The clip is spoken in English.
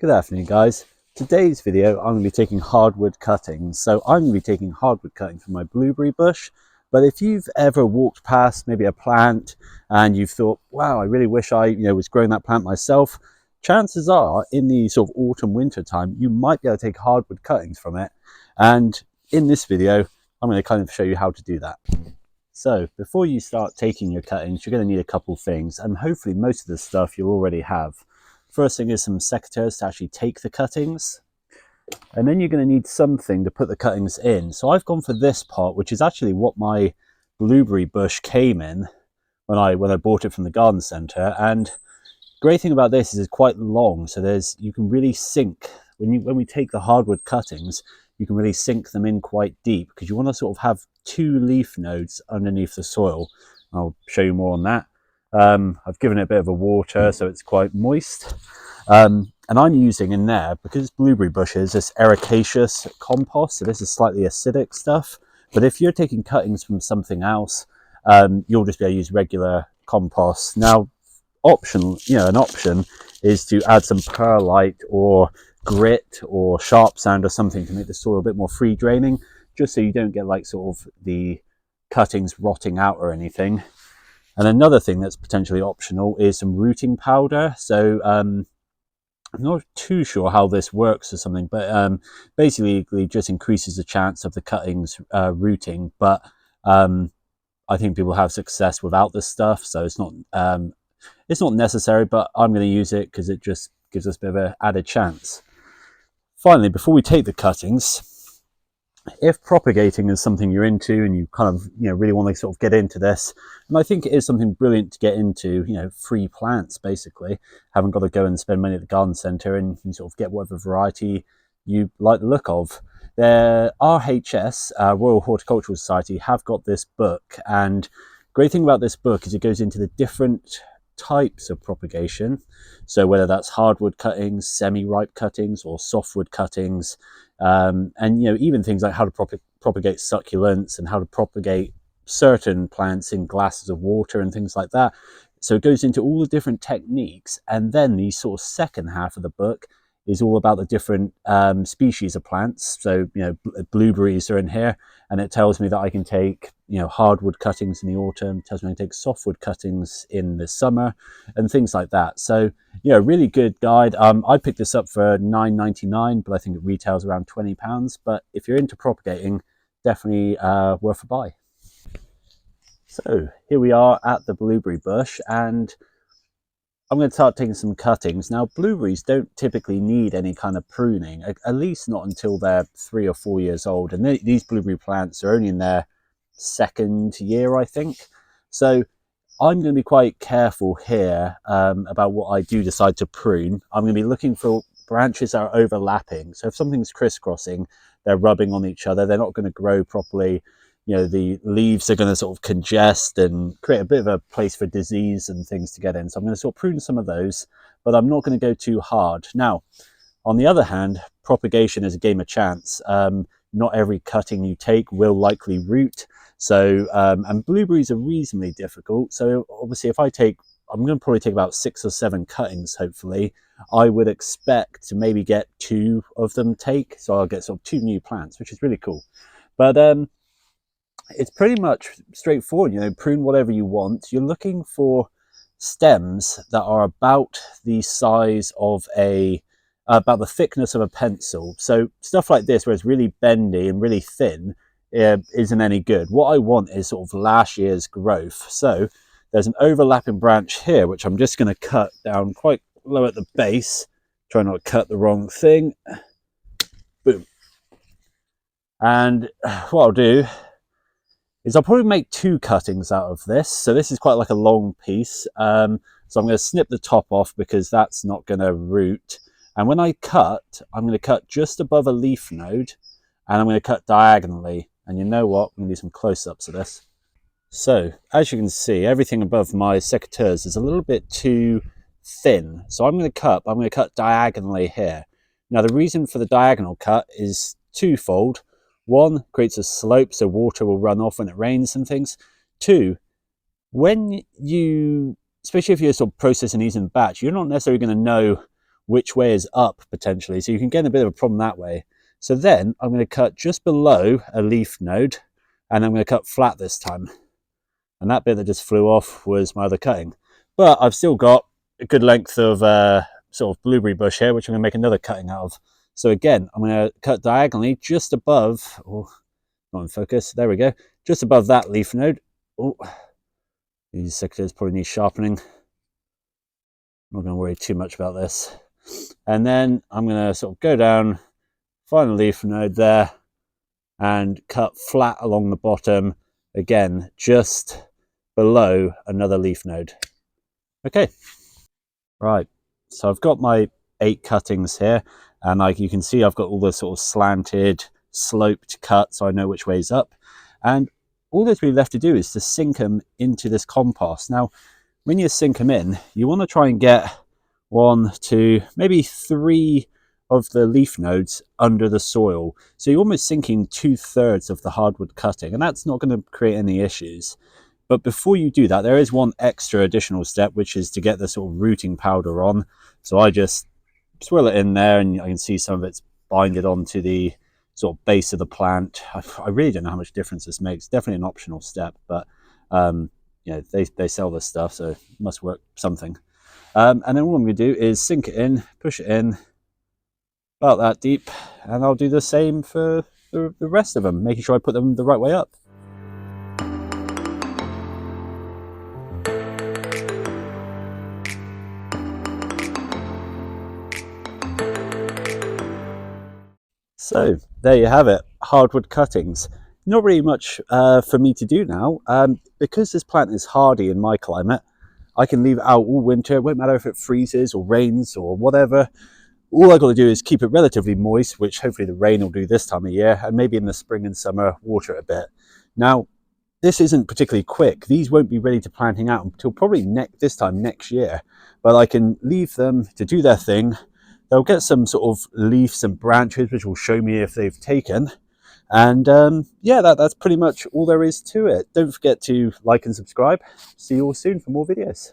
Good afternoon, guys. Today's video I'm going to be taking hardwood cuttings. So I'm going to be taking hardwood cuttings from my blueberry bush. But if you've ever walked past maybe a plant and you've thought, wow, I really wish I was growing that plant myself, chances are in the sort of autumn winter time you might be able to take hardwood cuttings from it. And in this video I'm going to kind of show you how to do that. So before you start taking your cuttings, you're going to need a couple things, and hopefully most of the stuff you already have. First thing is some secateurs to actually take the cuttings, and then you're going to need something to put the cuttings in. So I've gone for this pot, which is actually what my blueberry bush came in when I bought it from the garden centre. And great thing about this is it's quite long, so you can really sink when we take the hardwood cuttings, you can really sink them in quite deep, because you want to sort of have two leaf nodes underneath the soil. I'll show you more on that. I've given it a bit of a water, so it's quite moist. And I'm using in there, because it's blueberry bushes, this ericaceous compost. So this is slightly acidic stuff. But if you're taking cuttings from something else, you'll just be able to use regular compost. Now, an option is to add some perlite or grit or sharp sand or something to make the soil a bit more free draining, just so you don't get like sort of the cuttings rotting out or anything. And another thing that's potentially optional is some rooting powder. So I'm not too sure how this works or something, but basically it just increases the chance of the cuttings rooting. But I think people have success without this stuff, so it's not necessary, but I'm going to use it because it just gives us a bit of an added chance. Finally, before we take the cuttings, if propagating is something you're into and you kind of really want to sort of get into this, and I think it is something brilliant to get into, free plants basically, haven't got to go and spend money at the garden centre, and you sort of get whatever variety you like the look of. The RHS, Royal Horticultural Society, have got this book, and great thing about this book is it goes into the different types of propagation. So whether that's hardwood cuttings, semi-ripe cuttings, or softwood cuttings, and even things like how to propagate succulents and how to propagate certain plants in glasses of water and things like that. So it goes into all the different techniques, and then the sort of second half of the book is all about the different species of plants. So blueberries are in here, and it tells me that I can take hardwood cuttings in the autumn, it tells me I can take softwood cuttings in the summer, and things like that. So really good guide. I picked this up for $9.99, but I think it retails around £20. But if you're into propagating, definitely worth a buy. So here we are at the blueberry bush, and I'm going to start taking some cuttings. Now, blueberries don't typically need any kind of pruning, at least not until they're 3 or 4 years old. And these blueberry plants are only in their second year, I think. So I'm going to be quite careful here about what I do decide to prune. I'm going to be looking for branches that are overlapping. So if something's crisscrossing, they're rubbing on each other, they're not going to grow properly. The leaves are going to sort of congest and create a bit of a place for disease and things to get in. So I'm going to sort of prune some of those, but I'm not going to go too hard. Now, on the other hand, propagation is a game of chance. Not every cutting you take will likely root. So, and blueberries are reasonably difficult. So obviously I'm going to probably take about 6 or 7 cuttings, hopefully. I would expect to maybe get 2 of them take. So I'll get sort of 2 new plants, which is really cool. But it's pretty much straightforward. Prune whatever you want. You're looking for stems that are about the size of about the thickness of a pencil. So stuff like this, where it's really bendy and really thin, isn't any good. What I want is sort of last year's growth. So there's an overlapping branch here, which I'm just going to cut down quite low at the base. Try not to cut the wrong thing. Boom. And what I'll do is I'll probably make 2 cuttings out of this. So this is quite like a long piece. So I'm going to snip the top off because that's not going to root. And when I cut, I'm going to cut just above a leaf node, and I'm going to cut diagonally. And you know what? I'm going to do some close-ups of this. So as you can see, everything above my secateurs is a little bit too thin. So I'm going to cut diagonally here. Now the reason for the diagonal cut is twofold. 1, creates a slope so water will run off when it rains and things. 2, when especially if you're sort of processing these in batch, you're not necessarily going to know which way is up potentially. So you can get in a bit of a problem that way. So then I'm going to cut just below a leaf node, and I'm going to cut flat this time. And that bit that just flew off was my other cutting. But I've still got a good length of sort of blueberry bush here, which I'm going to make another cutting out of. So again, I'm going to cut diagonally just above, oh, not in focus, there we go, just above that leaf node. Oh, these secateurs probably need sharpening. I'm not going to worry too much about this. And then I'm going to sort of go down, find a leaf node there, and cut flat along the bottom, again, just below another leaf node. Okay, right, so I've got my 8 cuttings here, and like you can see, I've got all the sort of slanted, sloped cuts, so I know which way's up. And all that's really left to do is to sink them into this compost. Now, when you sink them in, you want to try and get 1, 2, maybe 3 of the leaf nodes under the soil. So you're almost sinking 2/3 of the hardwood cutting, and that's not going to create any issues. But before you do that, there is one extra additional step, which is to get the sort of rooting powder on. So I just swirl it in there, and I can see some of it's binded onto the sort of base of the plant. I really don't know how much difference this makes. Definitely an optional step, but you know, they sell this stuff, so it must work something. And then all I'm going to do is sink it in, push it in about that deep, and I'll do the same for the rest of them, making sure I put them the right way up. So there you have it, hardwood cuttings. Not really much for me to do now. Because this plant is hardy in my climate, I can leave it out all winter. It won't matter if it freezes or rains or whatever. All I've got to do is keep it relatively moist, which hopefully the rain will do this time of year, and maybe in the spring and summer, water it a bit. Now, this isn't particularly quick. These won't be ready to planting out until probably this time next year, but I can leave them to do their thing. They'll get some sort of leaves and branches, which will show me if they've taken. And yeah, that's pretty much all there is to it. Don't forget to like and subscribe. See you all soon for more videos.